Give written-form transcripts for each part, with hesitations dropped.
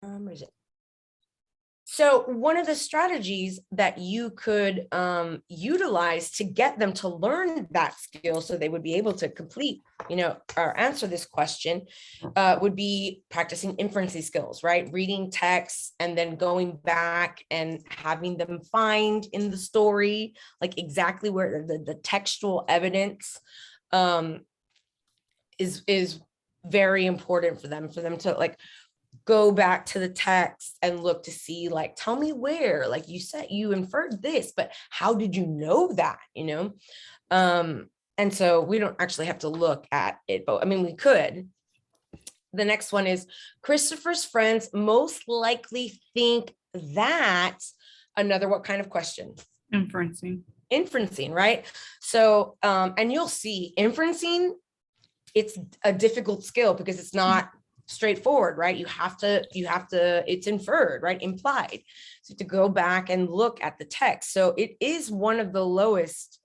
Where is it? So one of the strategies that you could utilize to get them to learn that skill so they would be able to complete, or answer this question would be practicing inferencing skills, right? Reading texts and then going back and having them find in the story, like exactly where the textual evidence is very important for them to like go back to the text and look to see, like, tell me where, like you said, you inferred this, but how did you know that, and so we don't actually have to look at it, but I mean, we could. The next one is Christopher's friends most likely think that another, what kind of question? Inferencing, right? So, and you'll see inferencing, it's a difficult skill because it's not straightforward, right? You have to, it's inferred, right? Implied. So to go back and look at the text. So it is one of the lowest,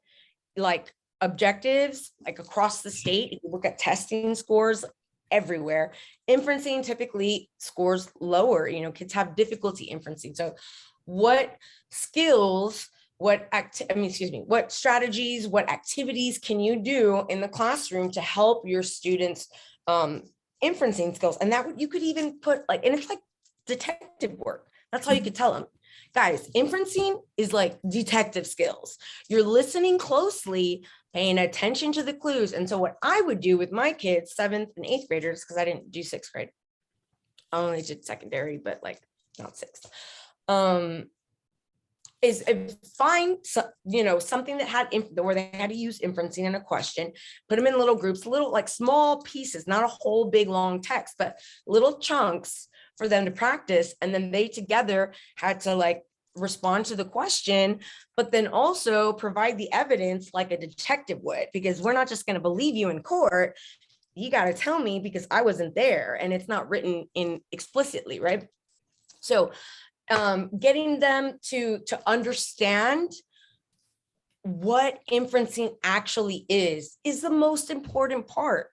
like, objectives, like across the state. If you look at testing scores everywhere, inferencing typically scores lower. Kids have difficulty inferencing. So what skills, what strategies, what activities can you do in the classroom to help your students inferencing skills? And that you could even put like, and it's like detective work. That's how you could tell them, guys, inferencing is like detective skills. You're listening closely, paying attention to the clues. And so what I would do with my kids, 7th and 8th graders, because I didn't do 6th grade, I only did secondary, but like not 6th, is find something that had where they had to use inferencing in a question, put them in little groups, little like small pieces, not a whole big long text, but little chunks for them to practice. And then they together had to like respond to the question, but then also provide the evidence like a detective would, because we're not just going to believe you in court. You got to tell me because I wasn't there and it's not written in explicitly, right? So getting them to understand what inferencing actually is the most important part,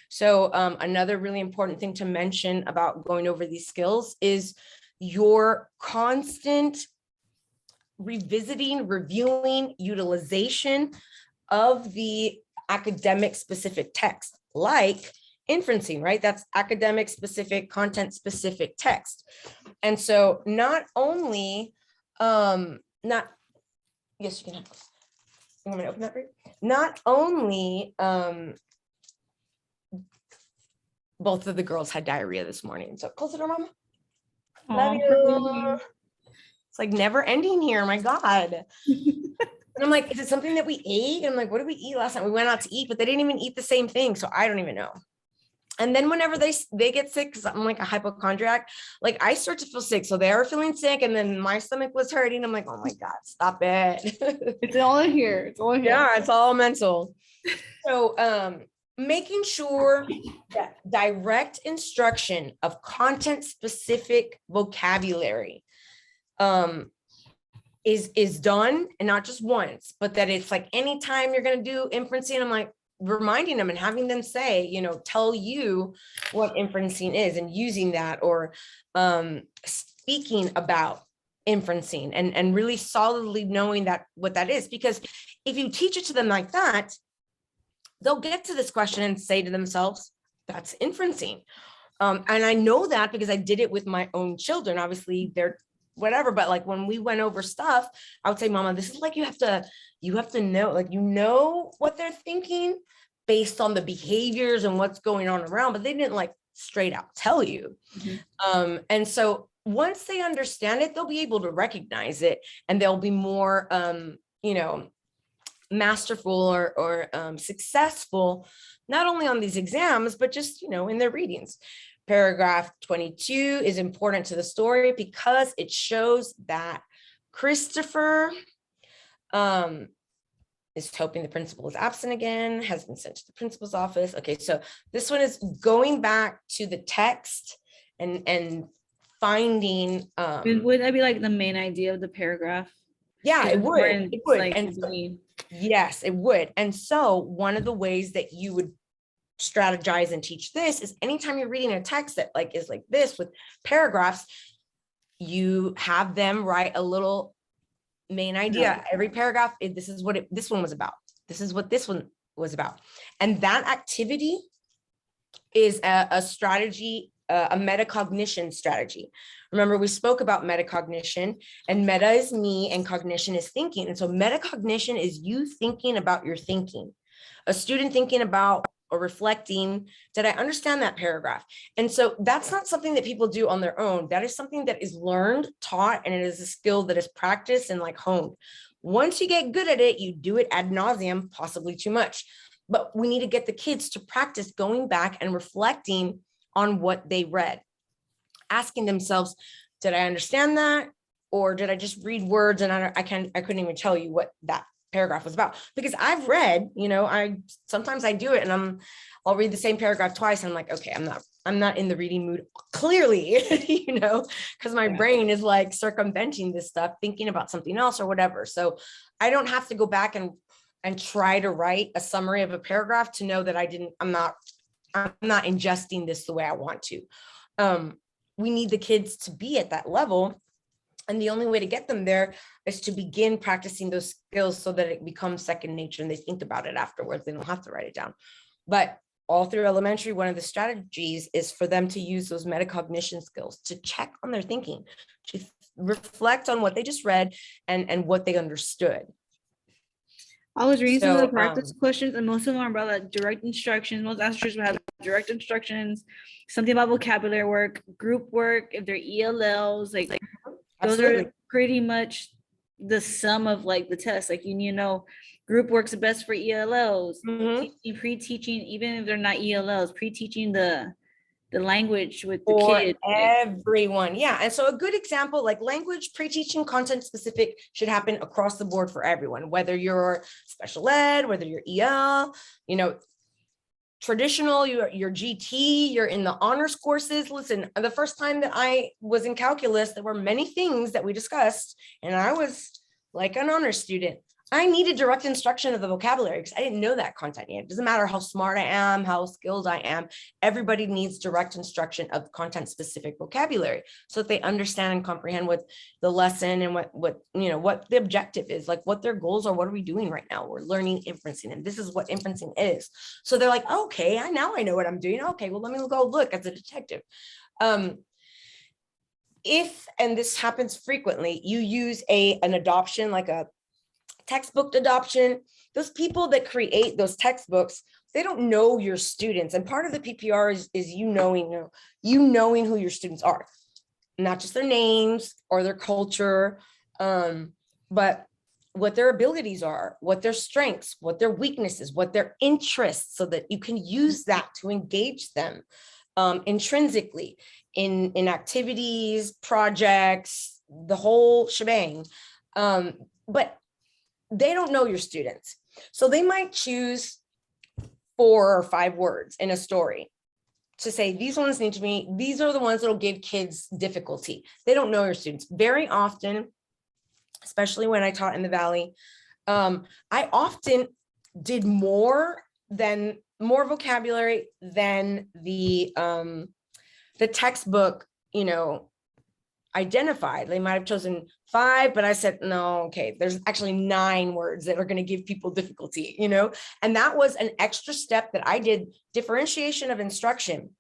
So another really important thing to mention about going over these skills is your constant revisiting, reviewing, utilization of the academic specific text, like inferencing, right? That's academic specific, content specific text. And so not only, yes, you can have this. You want me to open that for you? Not only, both of the girls had diarrhea this morning. So close the door, Mama. Love you. It's like never ending here. My God. And I'm like, is it something that we ate? And I'm like, what did we eat last night? We went out to eat, but they didn't even eat the same thing. So I don't even know. And then whenever they get sick, because I'm like a hypochondriac, like I start to feel sick. So they are feeling sick and then my stomach was hurting. I'm like, oh my God, stop it. It's all in here. It's all here. Yeah, it's all mental. So making sure that direct instruction of content specific vocabulary is done, and not just once, but that it's like anytime you're going to do inferencing, I'm like, reminding them and having them say, tell you what inferencing is and using that, or speaking about inferencing and really solidly knowing that what that is. Because if you teach it to them like that, they'll get to this question and say to themselves, that's inferencing. And I know that because I did it with my own children. Obviously they're whatever, but like when we went over stuff, I would say, Mama, this is like, you have to know, like, what they're thinking based on the behaviors and what's going on around, but they didn't like straight out tell you. Mm-hmm. And so once they understand it, they'll be able to recognize it and they'll be more, masterful or successful, not only on these exams, but just, in their readings. Paragraph 22 is important to the story because it shows that Christopher is hoping the principal is absent again, has been sent to the principal's office. Okay, so this one is going back to the text and finding. Would that be like the main idea of the paragraph? Yeah, it would. It would. Like, and so, yes, it would. And so one of the ways that you would strategize and teach this is anytime you're reading a text that like is like this with paragraphs, you have them write a little main idea. Every paragraph, this is what this one was about. This is what this one was about. And that activity is a strategy, a metacognition strategy. Remember, we spoke about metacognition, and meta is me and cognition is thinking. And so metacognition is you thinking about your thinking, a student thinking about or reflecting, did I understand that paragraph? And so that's not something that people do on their own. That is something that is learned, taught, and it is a skill that is practiced and like honed. Once you get good at it, you do it ad nauseum, possibly too much. But we need to get the kids to practice going back and reflecting on what they read, asking themselves, did I understand that? Or did I just read words and I couldn't even tell you what that paragraph was about? Because I've read, sometimes I do it and I'll read the same paragraph twice. And I'm like, okay, I'm not in the reading mood, clearly, because my brain is like circumventing this stuff, thinking about something else or whatever. So I don't have to go back and try to write a summary of a paragraph to know that I'm not ingesting this the way I want to. We need the kids to be at that level. And the only way to get them there is to begin practicing those skills so that it becomes second nature and they think about it afterwards. They don't have to write it down. But all through elementary, one of the strategies is for them to use those metacognition skills to check on their thinking, to reflect on what they just read and what they understood. I was reading some of the practice questions, and most of them are about like direct instructions. Most answers will have direct instructions, something about vocabulary work, group work, if they're ELLs, like those are pretty much the sum of like the test. Like group work's the best for ELLs, pre-teaching, even if they're not ELLs, pre-teaching the language with the kids. Everyone. Yeah. And so a good example, like language pre-teaching, content specific should happen across the board for everyone, whether you're special ed, whether you're EL, traditional, you're GT, you're in the honors courses. Listen, the first time that I was in calculus, there were many things that we discussed, and I was like an honors student. I needed direct instruction of the vocabulary because I didn't know that content yet. It doesn't matter how smart I am, how skilled I am. Everybody needs direct instruction of content specific vocabulary so that they understand and comprehend what the lesson and what the objective is, like what their goals are. What are we doing right now? We're learning inferencing, and this is what inferencing is. So they're like, okay, now I know what I'm doing. Okay, well, let me go look as a detective. If, and this happens frequently, you use an adoption, like a textbook adoption, those people that create those textbooks, they don't know your students. And part of the PPR is you knowing who your students are, not just their names or their culture, but what their abilities are, what their strengths, what their weaknesses, what their interests, so that you can use that to engage them intrinsically in activities, projects, the whole shebang. But they don't know your students. So they might choose 4 or 5 words in a story to say, these are the ones that'll give kids difficulty. They don't know your students. Very often, especially when I taught in the Valley, I often did more vocabulary than the textbook, identified. They might have chosen 5, but I said, no, okay, there's actually 9 words that are going to give people difficulty, and that was an extra step that I did. Differentiation of instruction,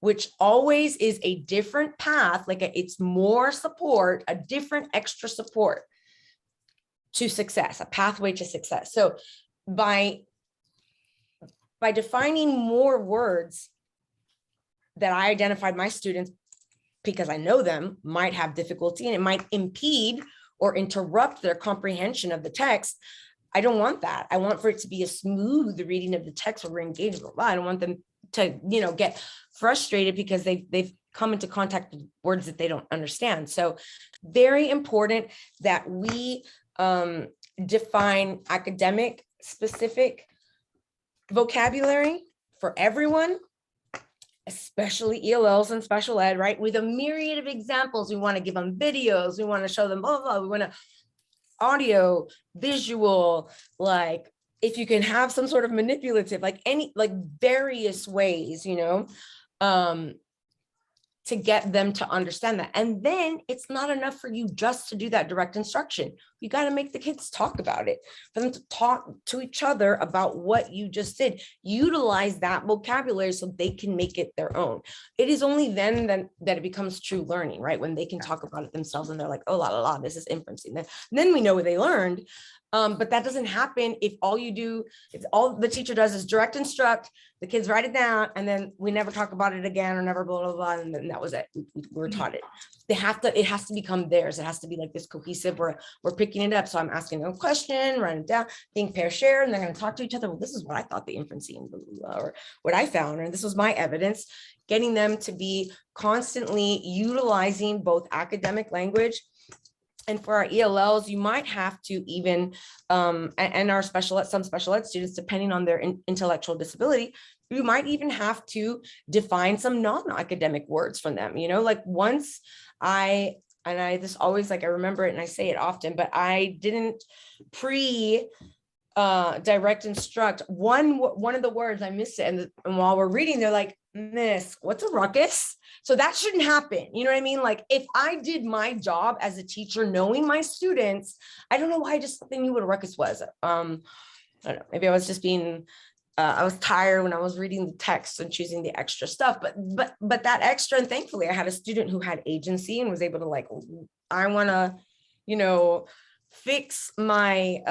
which always is a different path, it's more support, a different extra support to success, a pathway to success. So by defining more words that I identified my students, because I know them, might have difficulty and it might impede or interrupt their comprehension of the text. I don't want that. I want for it to be a smooth reading of the text where we're engaged. I don't want them to, get frustrated because they've come into contact with words that they don't understand. So very important that we define academic specific vocabulary for everyone, especially ELLs and special ed, right? With a myriad of examples. We want to give them videos. We want to show them blah, blah, blah. We want to audio, visual, like if you can have some sort of manipulative, like various ways, to get them to understand that. And then it's not enough for you just to do that direct instruction. You got to make the kids talk about it, for them to talk to each other about what you just did. Utilize that vocabulary so they can make it their own. It is only then that it becomes true learning, right? When they can talk about it themselves and they're like, oh, la, la, la, this is inferencing. Then we know what they learned. But that doesn't happen if all the teacher does is direct instruct, the kids write it down, and then we never talk about it again or never blah, blah, blah. And then that was it. We're taught it. It has to become theirs. It has to be like this cohesive, we're picking it up. So I'm asking them a question, write it down, think, pair, share, and they're going to talk to each other. Well, this is what I thought the inferencing, or what I found, and this was my evidence, getting them to be constantly utilizing both academic language. And for our ELLs, you might have to even, and our some special ed students, depending on their intellectual disability, you might even have to define some non-academic words from them. Like once this always, like, I remember it and I say it often, but I didn't direct instruct one of the words. I missed it, and while we're reading, they're like, "Miss, what's a ruckus?" So that shouldn't happen. You know what I mean? Like, if I did my job as a teacher, knowing my students, I don't know why I just knew what a ruckus was. I don't know. Maybe I was just being, I was tired when I was reading the text and choosing the extra stuff. But that extra, and thankfully, I had a student who had agency and was able to, like, I want to, fix my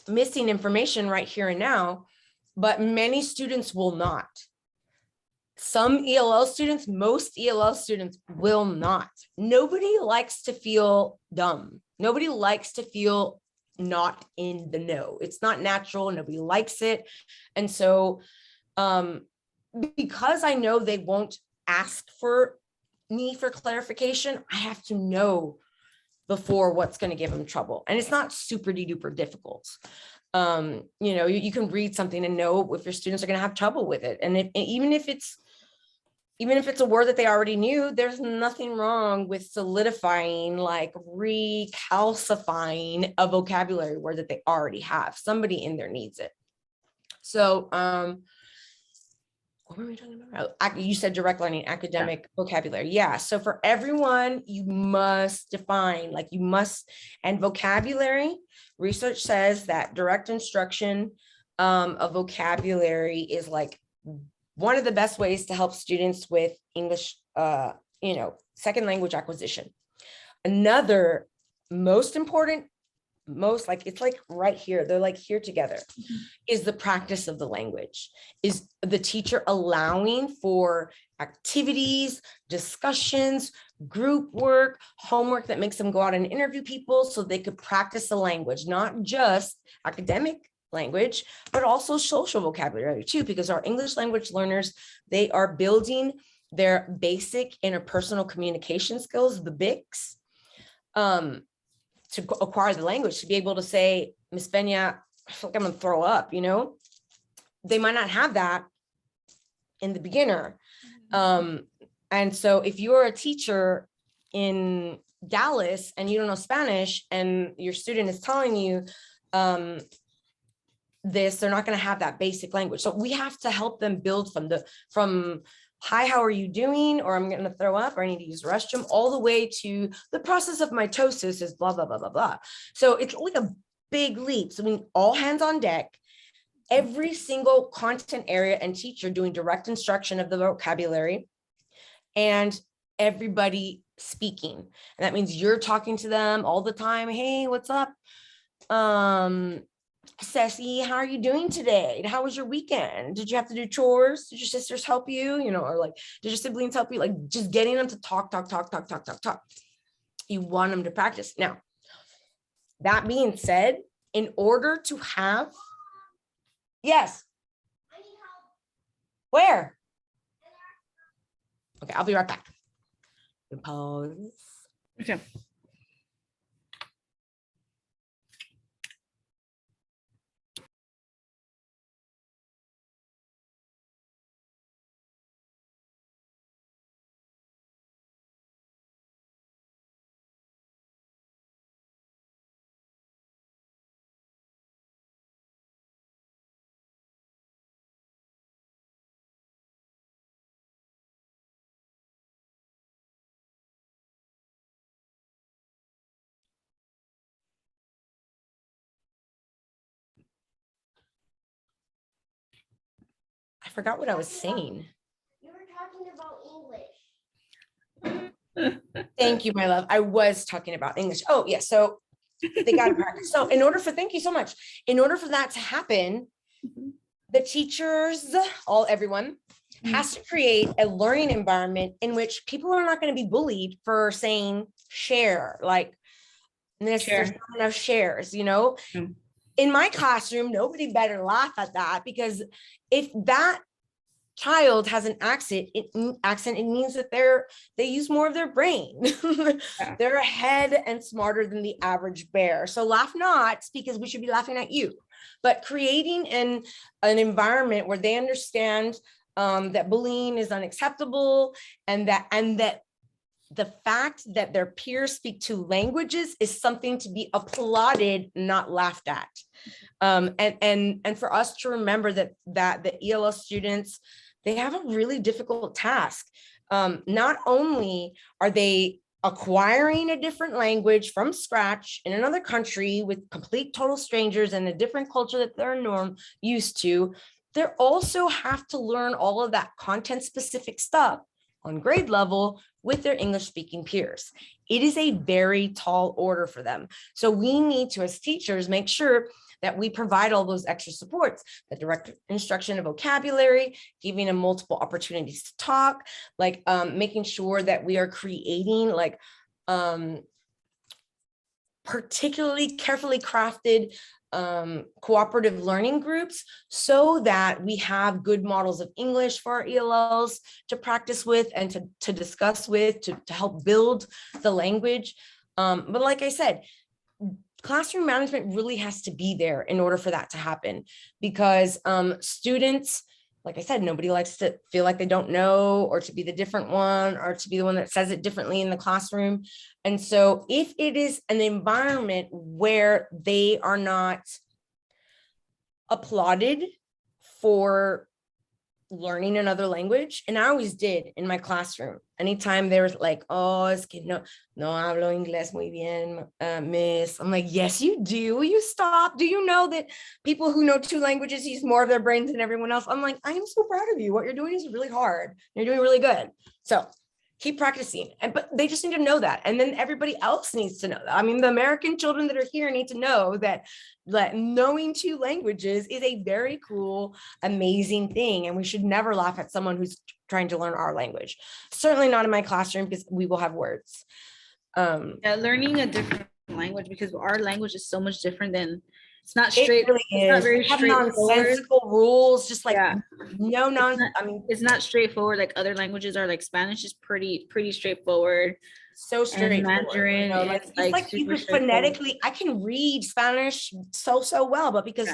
missing information right here and now. But many students will not. Some ELL students, most ELL students will not. Nobody likes to feel dumb. Nobody likes to feel not in the know. It's not natural. Nobody likes it. And so because I know they won't ask for me for clarification, I have to know before what's going to give them trouble. And it's not super duper difficult. You can read something and know if your students are going to have trouble with it. And even if it's a word that they already knew, there's nothing wrong with solidifying, like recalcifying a vocabulary word that they already have. Somebody in there needs it. So what were we talking about? You said direct learning, academic vocabulary. Yeah. So for everyone, you must define, and vocabulary, research says that direct instruction of vocabulary is like one of the best ways to help students with English, second language acquisition. Another most important, it's like right here, they're like here together, is the practice of the language. Is the teacher allowing for activities, discussions, group work, homework that makes them go out and interview people so they could practice the language, not just academic language, but also social vocabulary too, because our English language learners, they are building their basic interpersonal communication skills, the BICS, to acquire the language, to be able to say, Miss Benya, I feel like I'm gonna throw up, they might not have that in the beginner. And so if you're a teacher in Dallas and you don't know Spanish and your student is telling you this, they're not going to have that basic language. So we have to help them build from hi, how are you doing? Or I'm going to throw up, or I need to use the restroom, all the way to the process of mitosis is blah, blah, blah, blah, blah. So it's like a big leap. So I mean, all hands on deck, every single content area and teacher doing direct instruction of the vocabulary, and everybody speaking. And that means you're talking to them all the time. Hey, what's up? Ceci, how are you doing today? How was your weekend? Did you have to do chores? Did your sisters help you? Or like, did your siblings help you? Like, just getting them to talk. You want them to practice. Now, that being said, in order to have, yes. Where? Okay, I'll be right back. Pause. Okay. forgot what I was saying. You were talking about English. Thank you, my love. I was talking about English. Oh, yeah. So they got to practice. So thank you so much. In order for that to happen, the teachers, everyone has to create a learning environment in which people are not going to be bullied for saying share, like this, there's not enough shares, you know? In my classroom, nobody better laugh at that, because if that child has an accent, it means that they use more of their brain. They're ahead and smarter than the average bear. So laugh not, because we should be laughing at you. But creating an environment where they understand that bullying is unacceptable, and that the fact that their peers speak two languages is something to be applauded, not laughed at. And for us to remember that the ELL students, they have a really difficult task. Not only are they acquiring a different language from scratch in another country with complete total strangers and a different culture that they're used to, they also have to learn all of that content specific stuff on grade level with their English speaking peers. It is a very tall order for them. So we need to, as teachers, make sure that we provide all those extra supports, the direct instruction of vocabulary, giving them multiple opportunities to talk, like making sure that we are creating like particularly carefully crafted cooperative learning groups, so that we have good models of English for our ELLs to practice with and to discuss with, to help build the language. But like I said, classroom management really has to be there in order for that to happen, because students, like I said, nobody likes to feel like they don't know, or to be the different one, or to be the one that says it differently in the classroom. And so if it is an environment where they are not applauded for learning another language, and I always did in my classroom, anytime there was like, oh, es que no hablo inglés muy bien, miss. I'm like, yes, you do. Will you stop? Do you know that people who know two languages use more of their brains than everyone else? I'm like, I am so proud of you. What you're doing is really hard. You're doing really good. So keep practicing. But they just need to know that. And then everybody else needs to know that. I mean, the American children that are here need to know that knowing two languages is a very cool, amazing thing. And we should never laugh at someone who's trying to learn our language. Certainly not in my classroom, because we will have words. Learning a different language, because our language is so much different than, it's not straight. It really it's not very straightforward. nonsensical rules, just like I mean, it's not straightforward like other languages are. Like Spanish is pretty straightforward. So straightforward. Mandarin, it's like you could phonetically, I can read Spanish so well, but because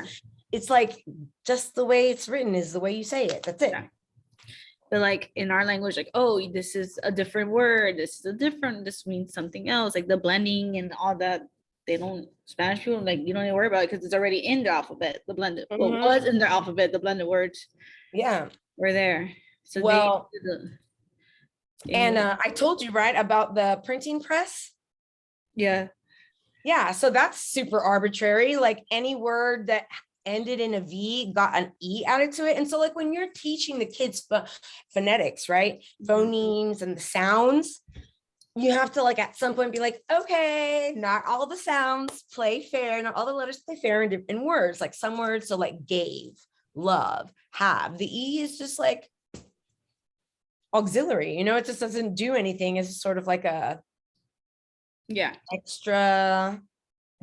it's like just the way it's written is the way you say it. That's it. Yeah. But like in our language, like, oh, this is a different word. This means something else. Like the blending and all that. They don't, Spanish people, like, you don't need to worry about it because it's already in the alphabet, the blended, was in their alphabet, the blended words. Yeah. Were there. So well, and I told you, right, about the printing press. Yeah. Yeah. So that's super arbitrary. Like any word that ended in a V got an E added to it. And so like when you're teaching the kids phonetics, right, phonemes and the sounds, you have to like at some point be like, okay, not all the sounds play fair, not all the letters play fair in words. Like some words, so like gave, love, have. The E is just like auxiliary, you know, it just doesn't do anything. It's sort of like a extra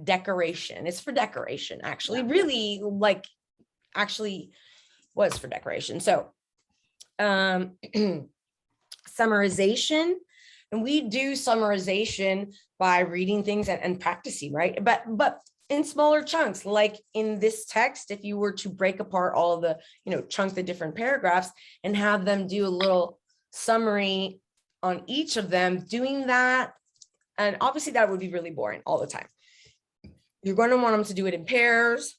decoration. It's for decoration, actually. Really, like actually was for decoration. So summarization. And we do summarization by reading things and practicing, right? But in smaller chunks, like in this text, if you were to break apart all of the, chunk the different paragraphs and have them do a little summary on each of them, doing that, and obviously that would be really boring all the time. You're going to want them to do it in pairs.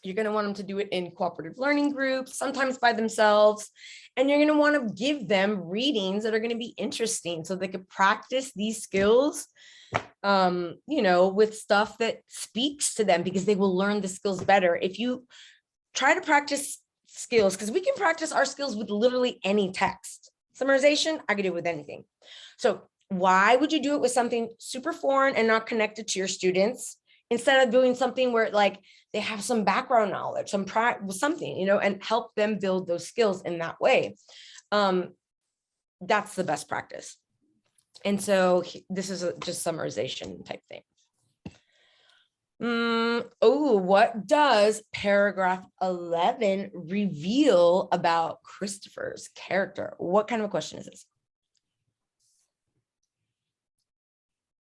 You're going to want them to do it in cooperative learning groups, sometimes by themselves. And you're going to want to give them readings that are going to be interesting so they could practice these skills, with stuff that speaks to them, because they will learn the skills better. If you try to practice skills, because we can practice our skills with literally any text. Summarization, I could do it with anything. So why would you do it with something super foreign and not connected to your students, instead of doing something where like they have some background knowledge, something, you know, and help them build those skills in that way? That's the best practice. And so this is just summarization type thing. Oh, what does paragraph 11 reveal about Christopher's character? What kind of a question is this?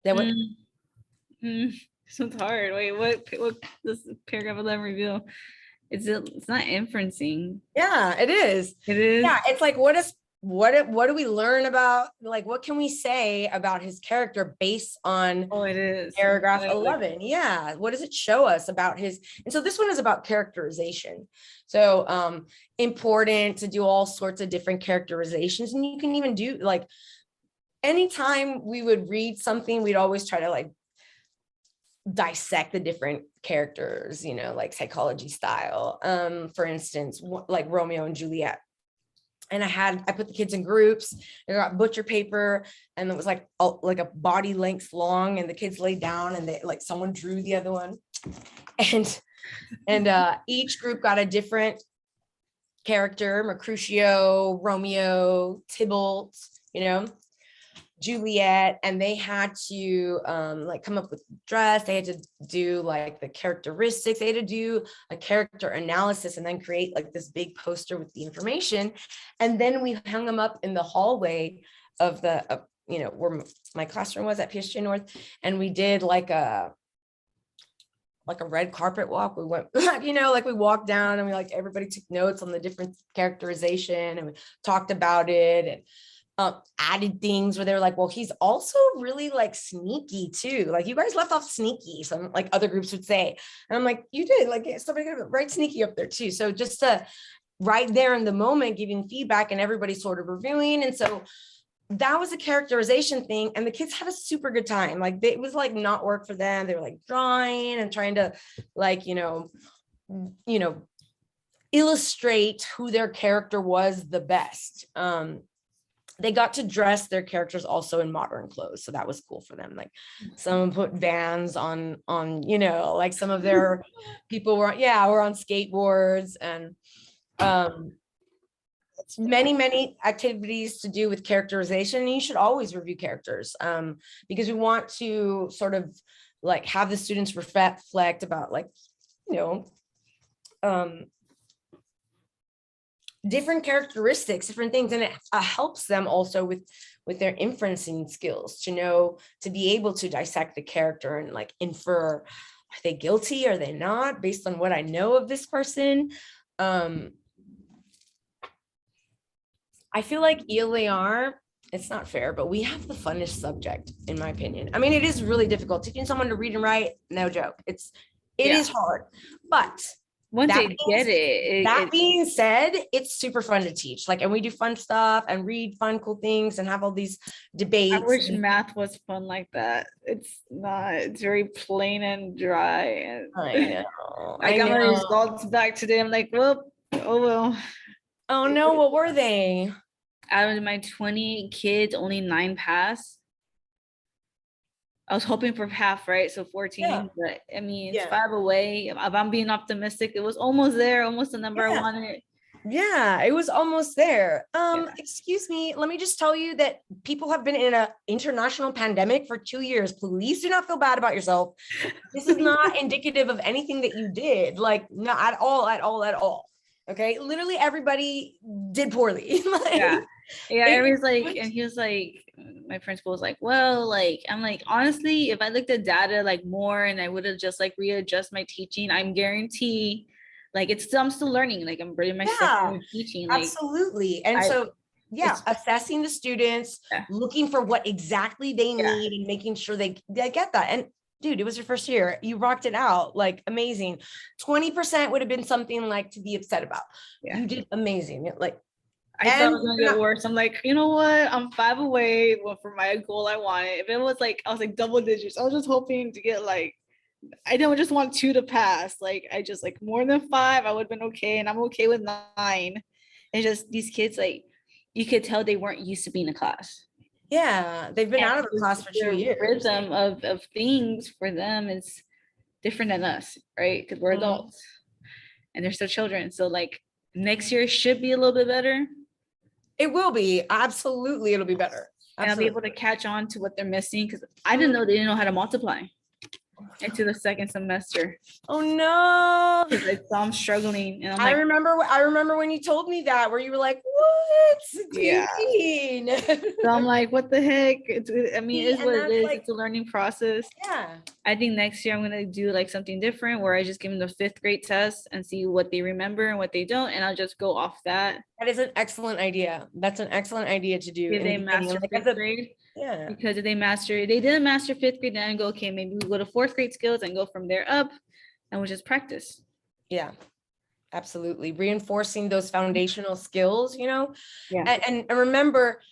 That what? So it's hard. Wait, what does paragraph 11 reveal? It's not inferencing. Yeah, it is. It is. Yeah, it's like, what do we learn about, like, what can we say about his character based on it is paragraph 11? Yeah, what does it show us about his? And so this one is about characterization. So important to do all sorts of different characterizations. And you can even do, like, anytime we would read something, we'd always try to like dissect the different characters, you know, like psychology style. For instance, like Romeo and Juliet. And I put the kids in groups. They got butcher paper, and it was like a body length long, and the kids laid down, and they, like, someone drew the other one, and each group got a different character: Mercutio, Romeo, Tybalt, you know, Juliet, and they had to like come up with dress. They had to do like the characteristics. They had to do a character analysis and then create like this big poster with the information. And then we hung them up in the hallway of the, you know, where my classroom was at PSG North. And we did like a red carpet walk. We went, you know, like we walked down and we like, everybody took notes on the different characterization and we talked about it, and added things where they were like, well, he's also really like sneaky too. Like, you guys left off sneaky. Some like other groups would say, and I'm like, you did, like, somebody could write sneaky up there too. So just to right there in the moment, giving feedback and everybody sort of reviewing. And so that was a characterization thing. And the kids had a super good time. Like, it was like not work for them. They were like drawing and trying to like, you know, illustrate who their character was the best. They got to dress their characters also in modern clothes. So that was cool for them. Like, someone put Vans on, you know, like some of their people were on skateboards, and many activities to do with characterization. And you should always review characters because we want to sort of like have the students reflect about, like, you know, different characteristics, different things. And it helps them also with their inferencing skills to know, to be able to dissect the character and like infer, are they guilty? Are they not, based on what I know of this person? I feel like ELAR, it's not fair, but we have the funnest subject, in my opinion. I mean, it is really difficult. Teaching someone to read and write, no joke. It is hard, but once they get it. That being said, it's super fun to teach. Like, and we do fun stuff and read fun, cool things and have all these debates. I wish math was fun like that. It's not. It's very plain and dry. And I know. I got my results back today. I'm like, well, oh well. Oh no, what were they? Out of my 20 kids, only 9 passed. I was hoping for half, right? So 14, but I mean, it's 5 away. If I'm being optimistic, it was almost there, almost the number I wanted. Yeah, it was almost there. Excuse me, let me just tell you that people have been in an international pandemic for 2 years. Please do not feel bad about yourself. This is not indicative of anything that you did, like, not at all. Okay, literally everybody did poorly. Like, everybody's like, and he was like, my principal was like, well, like, I'm like, honestly, if I looked at data like more and I would have just like readjust my teaching, I'm guarantee, like, I'm still learning, like, I'm bringing my second teaching, like, absolutely. And assessing the students, looking for what exactly they need and making sure they get that. And dude, it was your first year. You rocked it out. Like, amazing. 20% would have been something like to be upset about. You did amazing. Like, I thought it was gonna get worse. I'm like, you know what? I'm 5 away from my goal I wanted. If it was like, I was like double digits. I was just hoping to get like I don't just want 2 to pass. Like I just like more than 5, I would have been okay. And I'm okay with 9. It's just these kids, like you could tell they weren't used to being in class. Yeah, they've been And out of the class for 2 the years. rhythm of things for them is different than us, right? Because we're adults and they're still children. So like next year should be a little bit better. It will be. Absolutely, it'll be better. And I'll be able to catch on to what they're missing because I didn't know they didn't know how to multiply into the second semester. Oh no. Because I'm struggling. And I'm I like, remember when you told me that, where you were like, what do Yeah. you mean? so I'm like, what the heck? I mean, it is And what it that's is. like- It's a learning process. Yeah. I think next year I'm gonna do like something different where I just give them the 5th grade test and see what they remember and what they don't, and I'll just go off that. That is an excellent idea. That's an excellent idea to do. If in they the beginning. master Like, 5th grade, yeah. because if they didn't master 5th grade, then I go, okay, maybe we go to 4th grade skills and go from there up, and we just practice. Yeah. Absolutely. Reinforcing those foundational skills, you know? Yeah. And remember,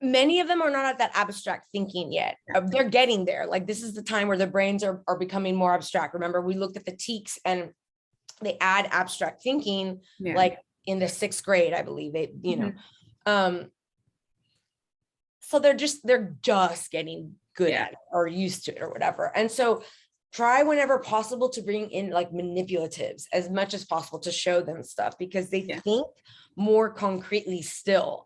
many of them are not at that abstract thinking yet. They're getting there. Like this is the time where their brains are becoming more abstract. Remember, we looked at the TEXES and they add abstract thinking, Yeah. like in the 6th grade, I believe they, you know. So they're just getting good at it or used to it or whatever. And so try whenever possible to bring in like manipulatives as much as possible to show them stuff because they think more concretely still,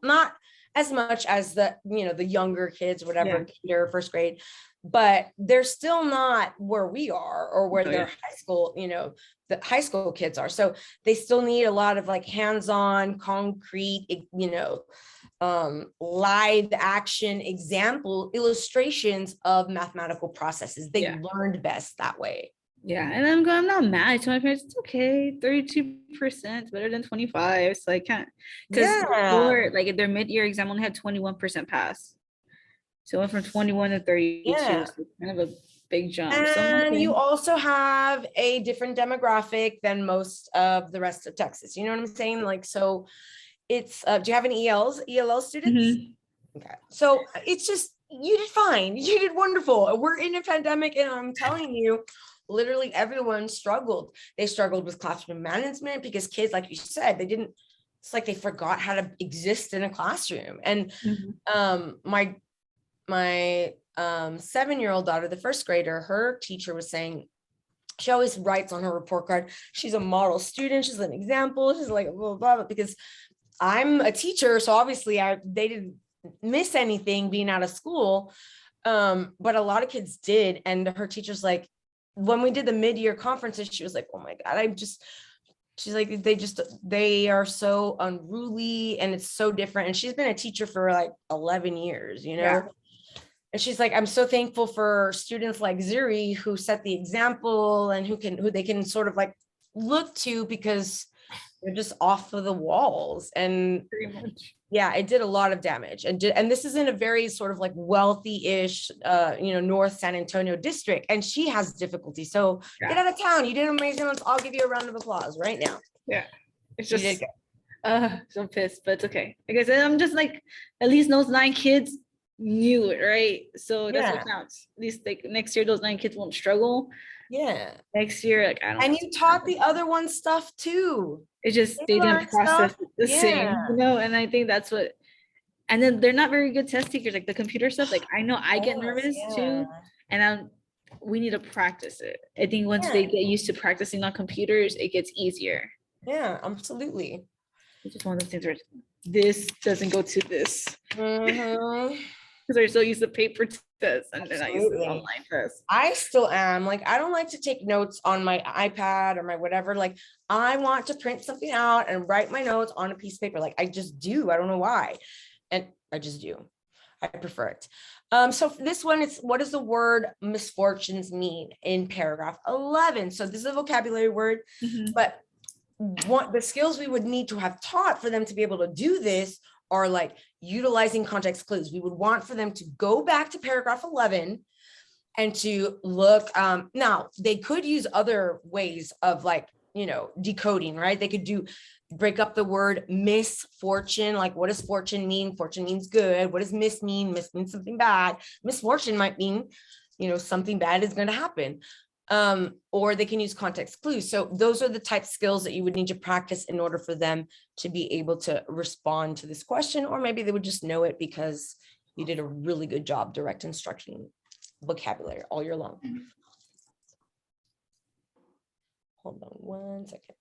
not as much as the, you know, the younger kids, whatever, kinder, 1st grade, but they're still not where we are or where their high school, you know, the high school kids are. So they still need a lot of like hands-on, concrete, you know, live action example illustrations of mathematical processes. They learned best that way. Yeah, and I'm not mad. I told my parents it's okay. 32% better than 25. So I can't, because before, like their mid-year exam only had 21% pass. So it went from 21 to 32. So kind of a big jump. And you also have a different demographic than most of the rest of Texas. You know what I'm saying? Like, so it's do you have any ELL students? Okay, so it's just, you did fine. You did wonderful. We're in a pandemic and I'm telling you, literally everyone struggled. They struggled with classroom management because kids, like you said, it's like they forgot how to exist in a classroom. And my 7-year-old daughter, the 1st grader, her teacher was saying, she always writes on her report card, she's a model student, she's an example, she's like blah, blah, blah, because I'm a teacher, so obviously they didn't miss anything being out of school, but a lot of kids did. And her teacher's like, when we did the mid-year conferences, she was like, oh my God, she's like, they are so unruly and it's so different. And she's been a teacher for like 11 years, you know? And she's like, I'm so thankful for students like Zuri who set the example and who they can sort of like look to because they're just off of the walls. And pretty much. Yeah, it did a lot of damage. And this is in a very sort of like wealthy-ish, you know, North San Antonio district. And she has difficulty. So get out of town. You did amazing. I'll give you a round of applause right now. Yeah. It's just, so pissed, but it's okay. Like I said, I'm just like, at least those 9 kids knew it, right? So that's what counts. At least like next year, those 9 kids won't struggle. Yeah. Next year, like I don't. And you taught the other one stuff too. It just they didn't process it the same, you know. And I think that's what. And then they're not very good test takers, like the computer stuff. Like I know I get nervous too, and we need to practice it. I think once they get used to practicing on computers, it gets easier. Yeah, absolutely. It's just one of those things where this doesn't go to this. Because they're so used to paper tests and they're not used to online tests. I still am. Like, I don't like to take notes on my iPad or my whatever. Like, I want to print something out and write my notes on a piece of paper. Like, I just do. I don't know why. And I just do. I prefer it. So this one is, what does the word misfortunes mean in paragraph 11? So this is a vocabulary word, but the skills we would need to have taught for them to be able to do this are like utilizing context clues. We would want for them to go back to paragraph 11 and to look. Now they could use other ways of like, you know, decoding, right? They could break up the word misfortune. Like, what does fortune mean? Fortune means good. What does miss mean? Miss means something bad. Misfortune might mean something bad is going to happen. Or they can use context clues. So those are the type of skills that you would need to practice in order for them to be able to respond to this question, or maybe they would just know it because you did a really good job direct instructing vocabulary all year long. Hold on one second.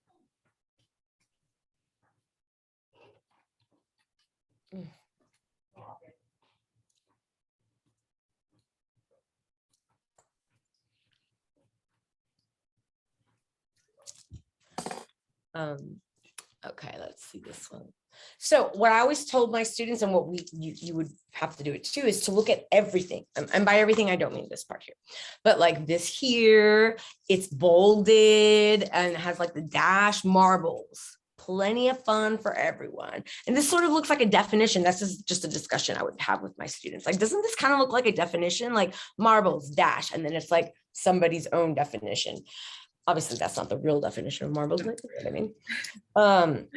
Okay, let's see this one. So what I always told my students, and what you would have to do it too, is to look at everything. And by everything, I don't mean this part here, but like this here, it's bolded and has like the dash marbles. Plenty of fun for everyone. And this sort of looks like a definition. This is just a discussion I would have with my students. Like, doesn't this kind of look like a definition? Like marbles, dash, and then it's like somebody's own definition. Obviously, that's not the real definition of marbles, but you know what I mean?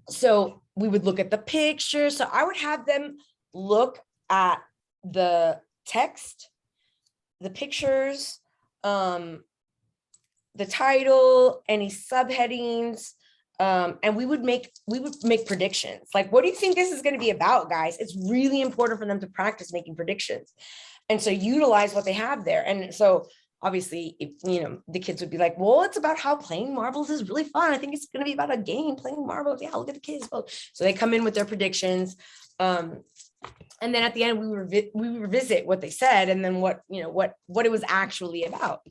So we would look at the picture. So I would have them look at the text, the pictures, the title, any subheadings, and we would make predictions. Like, what do you think this is going to be about, guys? It's really important for them to practice making predictions. And so utilize what they have there. And so obviously, if, the kids would be like, well, it's about how playing marbles is really fun. I think it's going to be about a game playing marbles. Yeah, look at the kids. So they come in with their predictions. And then at the end, we revisit what they said and then what it was actually about.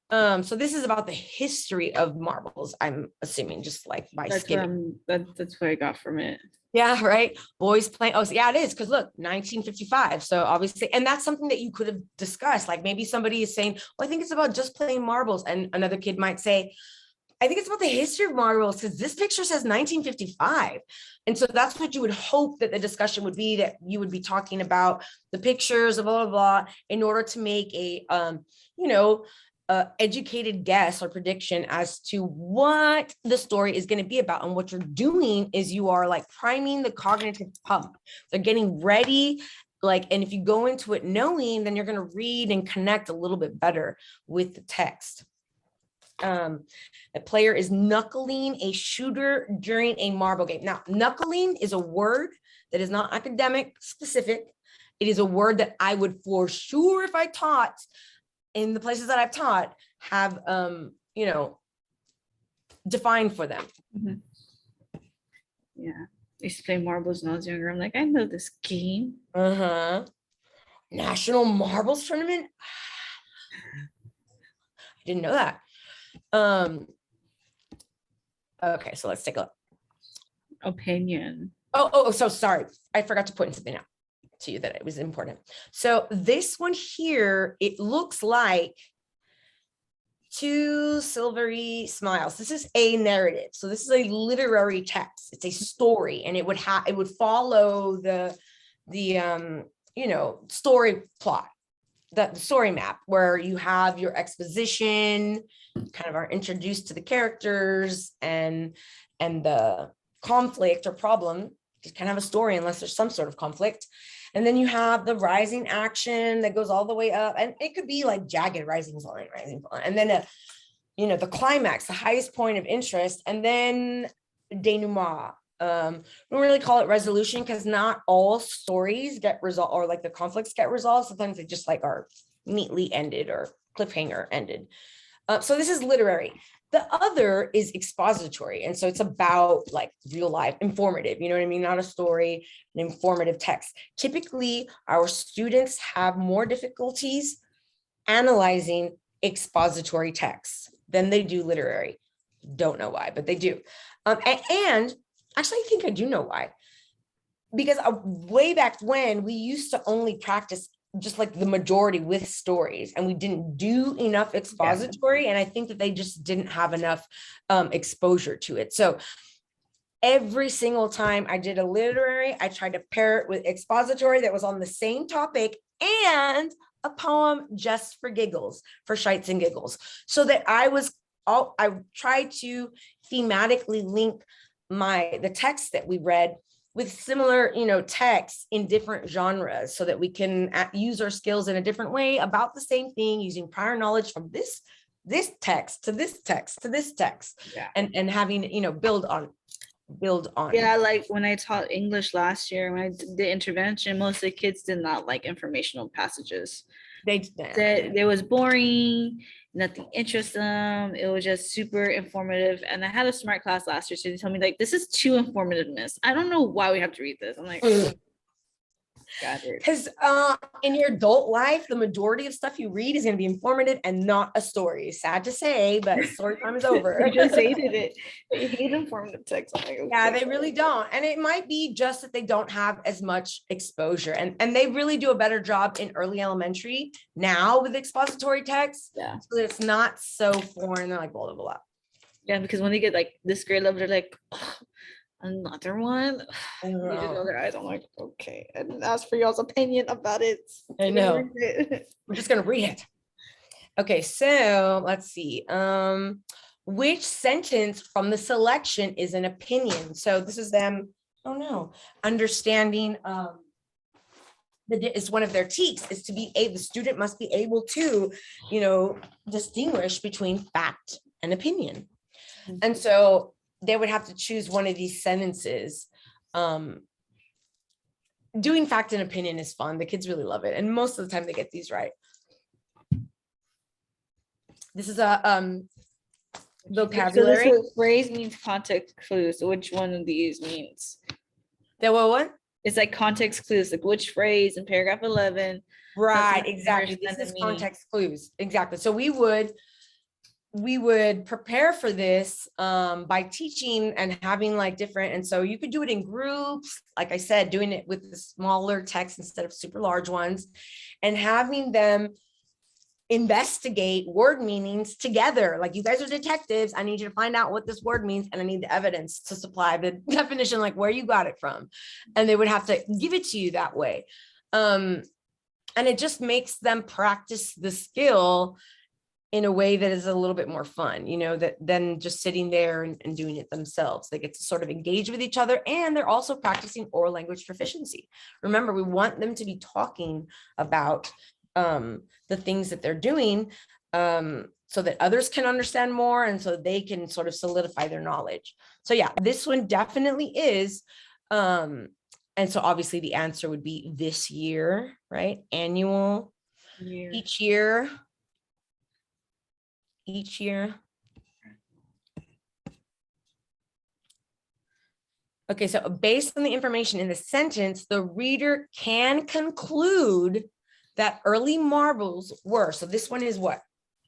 So this is about the history of marbles, I'm assuming, just like by skimming. That's what I got from it. Yeah, right. Boys playing. Oh, so yeah, it is. Because look, 1955. So obviously, and that's something that you could have discussed. Like maybe somebody is saying, well, I think it's about just playing marbles. And another kid might say, I think it's about the history of marbles because this picture says 1955. And so that's what you would hope that the discussion would be, that you would be talking about the pictures of blah, blah, blah, in order to make a, educated guess or prediction as to what the story is going to be about. And what you're doing is you are like priming the cognitive pump. They're getting ready. And if you go into it knowing, then you're going to read and connect a little bit better with the text. A player is knuckling a shooter during a marble game. Now, knuckling is a word that is not academic specific. It is a word that I would for sure, if I taught in the places that I've taught, have, defined for them. Mm-hmm. Yeah. I used to play marbles when I was younger. I'm like, I know this game. National Marbles Tournament? I didn't know that. Okay, so let's take a look. Opinion. So sorry. I forgot to point something out to you that it was important. So this one here, it looks like two silvery smiles. This is a narrative. So this is a literary text. It's a story, and it would follow the story plot, the story map, where you have your exposition, kind of are introduced to the characters and the conflict or problem. You kind of have a story unless there's some sort of conflict. And then you have the rising action that goes all the way up. And it could be like jagged rising line. And then, the climax, the highest point of interest. And then denouement. We don't really call it resolution because not all stories get resolved, or like the conflicts get resolved. Sometimes they just like are neatly ended or cliffhanger ended. So this is literary. The other is expository. And so it's about like real life, informative, you know what I mean? Not a story, an informative text. Typically, our students have more difficulties analyzing expository texts than they do literary. Don't know why, but they do. And actually, I think I do know why. Because way back when, we used to only practice just like the majority with stories, and we didn't do enough expository. And I think that they just didn't have enough exposure to it. So every single time I did a literary, I tried to pair it with expository that was on the same topic and a poem just for giggles, for shites and giggles. So that I tried to thematically link the text that we read with similar, texts in different genres so that we can use our skills in a different way about the same thing, using prior knowledge from this text to this text to this text, Yeah. and having, build on. Yeah, like when I taught English last year, when I did the intervention, most of the kids did not like informational passages. They Said it was boring, nothing interested them. It was just super informative. And I had a smart class last year, so they told me like, this is too informative, miss. I don't know why we have to read this. I'm like, because in your adult life, the majority of stuff you read is going to be informative and not a story. Sad to say, but story time is over. I just hated it. They hate informative text. Like, okay. Yeah, they really don't. And it might be just that they don't have as much exposure, and they really do a better job in early elementary now with expository text. Yeah. So that it's not so foreign. They're like, blah, blah, blah. Yeah, because when they get like this grade level, they're like, oh, another one. You just roll their eyes. I'm like, okay. I didn't ask for y'all's opinion about it. I know. We're just gonna read it. Okay, so let's see. Which sentence from the selection is an opinion? So this is them, understanding is one of their TEKES, is to be the student must be able to, distinguish between fact and opinion. And so they would have to choose one of these sentences. Doing fact and opinion is fun. The kids really love it. And most of the time they get these right. This is a vocabulary. So this phrase means context clues. So which one of these means? What? It's like context clues, like which phrase in paragraph 11. Right, exactly. This is context clues. Exactly. So we would prepare for this by teaching and having like different, and so you could do it in groups, like I said, doing it with the smaller text instead of super large ones, and having them investigate word meanings together. Like, you guys are detectives, I need you to find out what this word means, and I need the evidence to supply the definition, like where you got it from, and they would have to give it to you that way. And it just makes them practice the skill in a way that is a little bit more fun, than just sitting there and doing it themselves. They get to sort of engage with each other, and they're also practicing oral language proficiency. Remember, we want them to be talking about the things that they're doing, so that others can understand more, and so they can sort of solidify their knowledge. So yeah, this one definitely is. And so obviously the answer would be this year, right? Annual, each year. Okay, so based on the information in the sentence, the reader can conclude that early marbles were. So this one is what?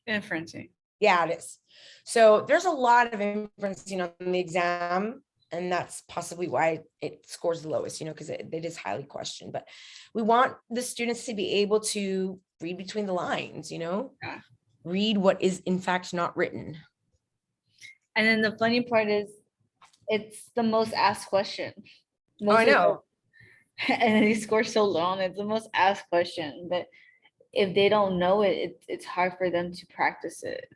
Inferencing. Yeah, it is. So there's a lot of inferencing on the exam, and that's possibly why it scores the lowest, because it is highly questioned. But we want the students to be able to read between the lines, Yeah. Read what is in fact not written. And then the funny part is, it's the most asked question. I know. And then he scores so low, and it's the most asked question. But if they don't know it, it's hard for them to practice it.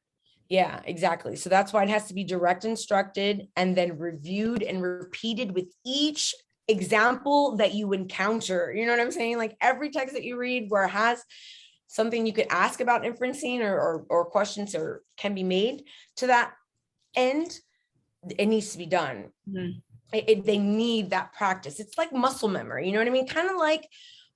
Yeah, exactly. So that's why it has to be direct instructed, and then reviewed and repeated with each example that you encounter. You know what I'm saying? Like, every text that you read where it has something you could ask about inferencing or questions or can be made to that end, it needs to be done. Mm-hmm. They need that practice. It's like muscle memory. You know what I mean? Kind of like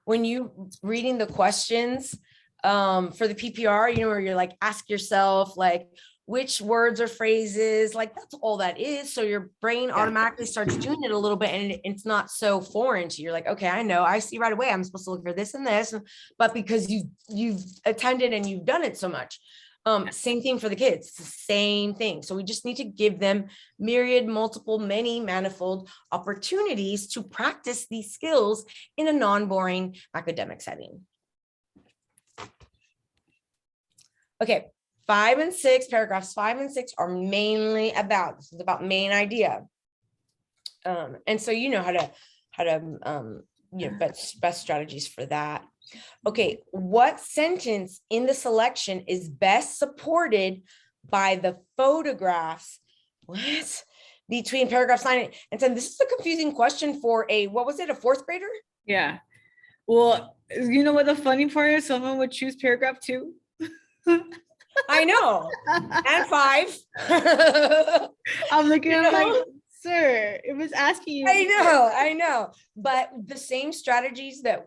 when you reading the questions for the PPR, where you're like, ask yourself, like, which words or phrases, like, that's all that is. So your brain automatically starts doing it a little bit, and it's not so foreign to you. You're like, okay, I know, I see right away, I'm supposed to look for this and this, but because you've attended and you've done it so much. Same thing for the kids, it's the same thing. So we just need to give them myriad, multiple, many, manifold opportunities to practice these skills in a non-boring academic setting. Okay, 5 and 6, paragraphs 5 and 6 are mainly about, this is about main idea. And so how to best strategies for that. Okay, what sentence in the selection is best supported by the photographs between paragraphs 9 and 10. This is a confusing question for a, what was it, a fourth grader? Yeah. Well, you know what the funny part is? Someone would choose paragraph 2. I know. And 5. I'm looking You at know? like, sir, it was asking you. I know. But the same strategies that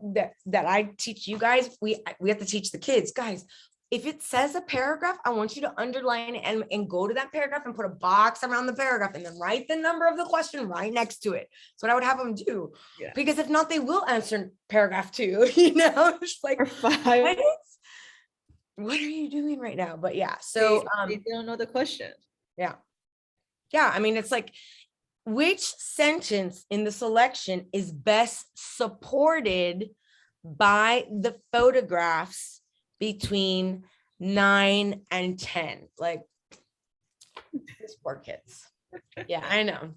I teach you guys, we have to teach the kids. Guys, if it says a paragraph, I want you to underline it and go to that paragraph and put a box around the paragraph and then write the number of the question right next to it. That's what I would have them do. Yeah. Because if not, they will answer paragraph 2, you know, it's like, Or 5. what are you doing right now? But yeah, so they don't know the question. Yeah. I mean, it's like, which sentence in the selection is best supported by the photographs between 9 and 10? Like, these poor kids. Yeah, I know.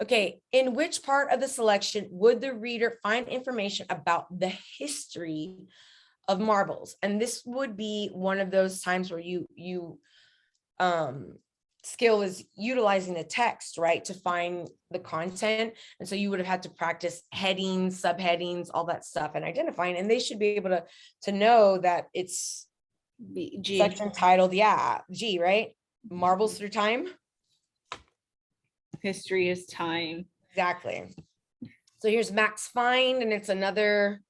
Okay, in which part of the selection would the reader find information about the history of marbles? And this would be one of those times where you skill is utilizing the text, right, to find the content. And so you would have had to practice headings, subheadings, all that stuff, and identifying, and they should be able to know that it's G. section titled, G, right? Marbles through time. History is time. Exactly. So here's Max Find, and it's another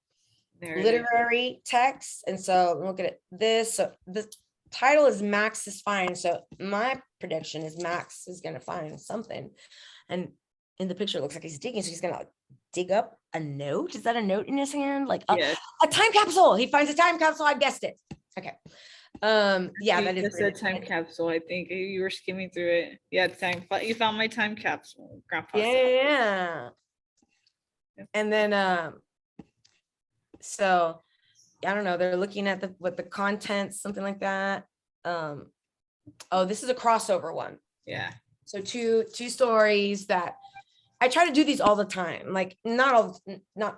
literary text. And so look at this. So the title is Max is Find. So my prediction is Max is going to find something. And in the picture, it looks like he's digging. So he's going to dig up a note. Is that a note in his hand? Like a time capsule. He finds a time capsule. I guessed it. Okay. Yeah, that is a time capsule. I think you were skimming through it. Yeah, you found my time capsule, Grandpa. Yeah. And then so I don't know, they're looking at what the contents, something like that. Oh, this is a crossover one. Yeah. So two stories that I try to do these all the time. Like not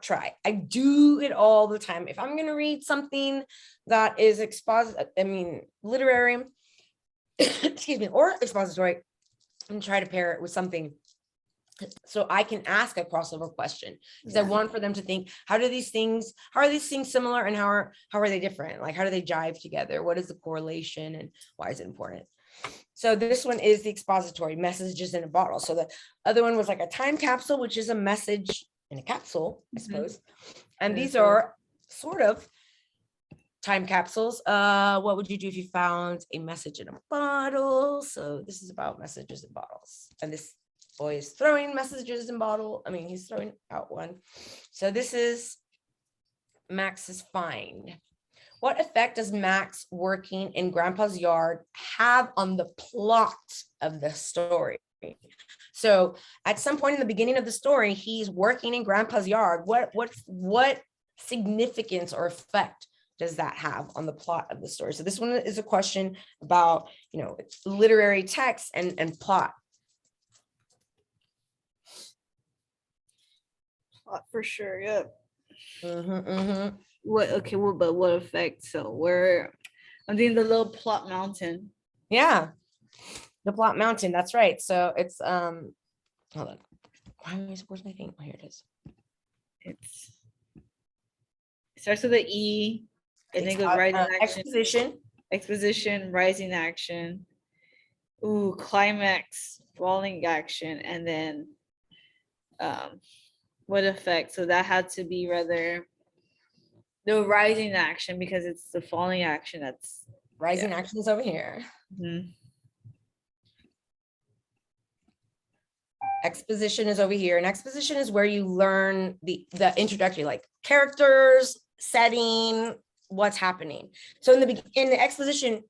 try. I do it all the time. If I'm going to read something that is literary, excuse me, or expository, and try to pair it with something so I can ask a crossover question, because I want for them to think, how are these things similar, and how are they different? Like, how do they jive together? What is the correlation, and why is it important? So this one is the expository, messages in a bottle. So the other one was like a time capsule, which is a message in a capsule, I suppose. And these are sort of time capsules. What would you do if you found a message in a bottle? So this is about messages in bottles, and this boy is throwing messages in bottle. I mean, he's throwing out one. So this is Max's Find. What effect does Max working in Grandpa's yard have on the plot of the story? So at some point in the beginning of the story, he's working in Grandpa's yard. What significance or effect does that have on the plot of the story? So this one is a question about, literary text and plot. For sure, yeah. Mm-hmm. But what effect? So I'm doing the little plot mountain. Yeah, the plot mountain. That's right. So it's hold on. Where's my thing? Oh, here it is. It starts with the E, and then goes rising action. Exposition, rising action. Ooh, climax, falling action, and then what effect? So that had to be rather the rising action, because it's the falling action that's rising action is over here. Exposition is over here, and exposition is where you learn the introductory, like characters, setting, what's happening. So in the exposition,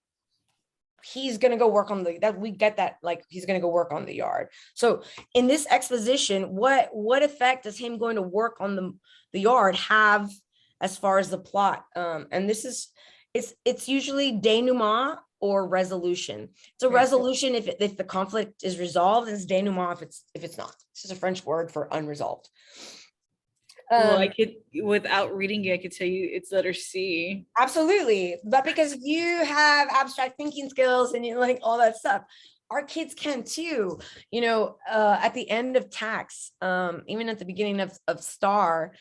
he's going to go work on he's going to go work on the yard. So in this exposition, what effect does him going to work on the yard have as far as the plot? And this is, it's usually denouement or resolution. It's a resolution if the conflict is resolved, and it's denouement if it's not. It's just a French word for unresolved. Well, I could, without reading it, I could tell you it's letter C. Absolutely. But because you have abstract thinking skills and you like all that stuff, our kids can too. You know, at the end of TAX, even at the beginning of STAR,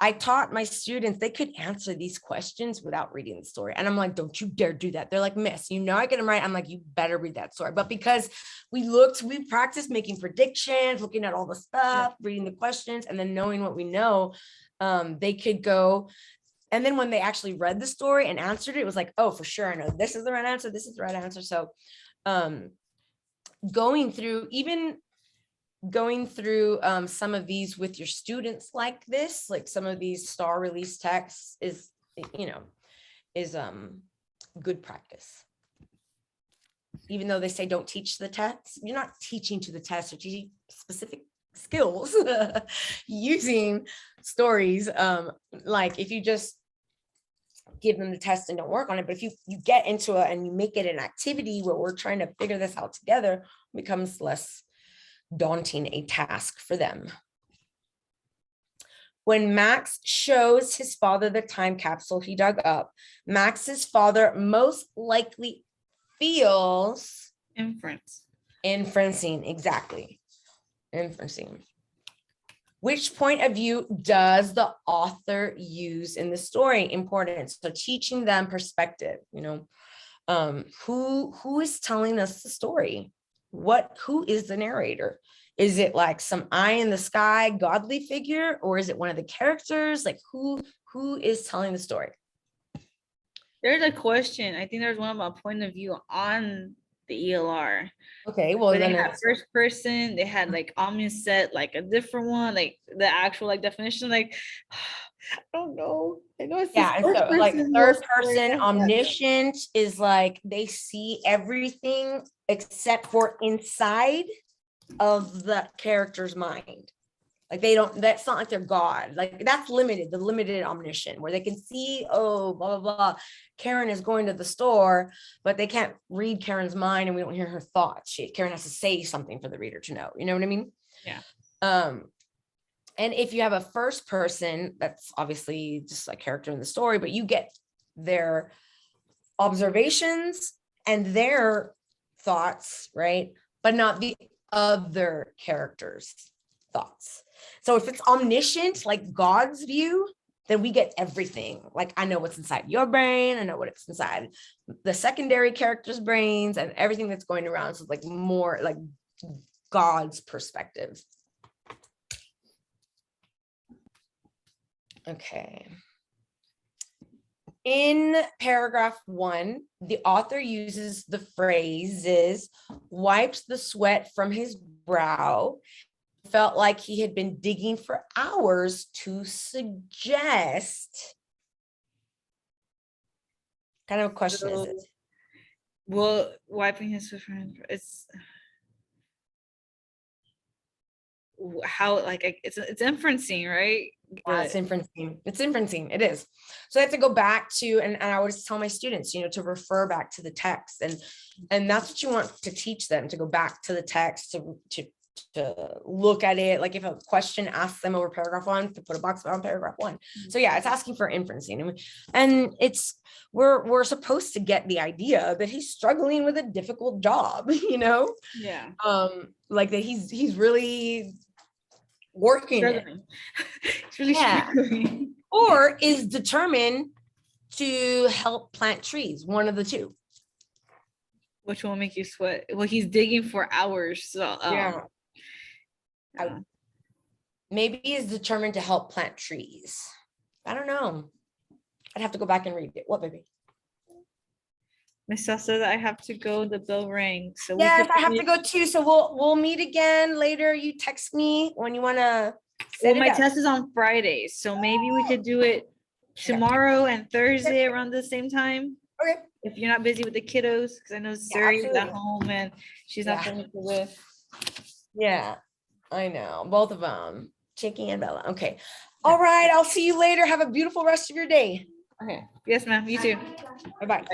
I taught my students they could answer these questions without reading the story. And I'm like, don't you dare do that. They're like, miss, you know, I get them right. I'm like, you better read that story. But because we practiced making predictions, looking at all the stuff, reading the questions, and then knowing what we know, they could go. And then when they actually read the story and answered it, it was like, oh, for sure, I know this is the right answer. This is the right answer. So going through some of these with your students like this, like some of these STAR release texts is good practice. Even though they say don't teach the test, you're not teaching to the test, you're teaching specific skills using stories. Like if you just give them the test and don't work on it, but if you get into it and you make it an activity where we're trying to figure this out together, it becomes less daunting a task for them. When Max shows his father the time capsule he dug up, Max's father most likely feels inferencing, exactly. Inferencing. Which point of view does the author use in the story? Important. So teaching them perspective, you know, who is telling us the story? Who is the narrator? Is it like some eye in the sky godly figure, or is it one of the characters? Like who is telling the story? There's a question. I think there's one about point of view on the ELR. Okay, well, then they had first person, they had like omniscient, like a different one, like the actual like definition, like I don't know. I know it's and so like third person omniscient is like they see everything except for inside of the character's mind. Like they don't, that's not like they're God. Like that's limited, the limited omniscient, where they can see, oh, blah, blah, blah. Karen is going to the store, but they can't read Karen's mind and we don't hear her thoughts. Karen has to say something for the reader to know. You know what I mean? Yeah. And if you have a first person, that's obviously just a character in the story, but you get their observations and their thoughts, right? But not the other character's thoughts. So if it's omniscient, like God's view, then we get everything. Like I know what's inside your brain. I know what's inside the secondary character's brains and everything that's going around. So like more like God's perspective. Okay. In paragraph 1, the author uses the phrases wipes the sweat from his brow, felt like he had been digging for hours to suggest. Kind of a question is it? Well, wiping his sweat from his brow, it's how like it's inferencing, right? Yeah, it's inferencing. It is. So I have to go back to, and I always tell my students, you know, to refer back to the text, and that's what you want to teach them, to go back to the text, to look at it. Like if a question asks them over paragraph 1, to put a box around paragraph 1. So yeah, it's asking for inferencing, and it's we're supposed to get the idea that he's struggling with a difficult job, you know. Yeah. Like that he's really working it. It's really struggling. Or is determined to help plant trees, one of the two. Which will make you sweat? Well, he's digging for hours, so yeah. Maybe is determined to help plant trees. I don't know. I'd have to go back and read it. What, baby? Miss said I have to go. The bell rang. So yes, I have to go too. So we'll meet again later. You text me when you want to. Well, my test is on Fridays, so maybe we could do it tomorrow and Thursday around the same time. Okay. If you're not busy with the kiddos, because I know Suri's at home and she's not going to live. Yeah, I know. Both of them, Chicky and Bella. Okay. All right. I'll see you later. Have a beautiful rest of your day. Okay. Yes, ma'am. You too. Bye-bye.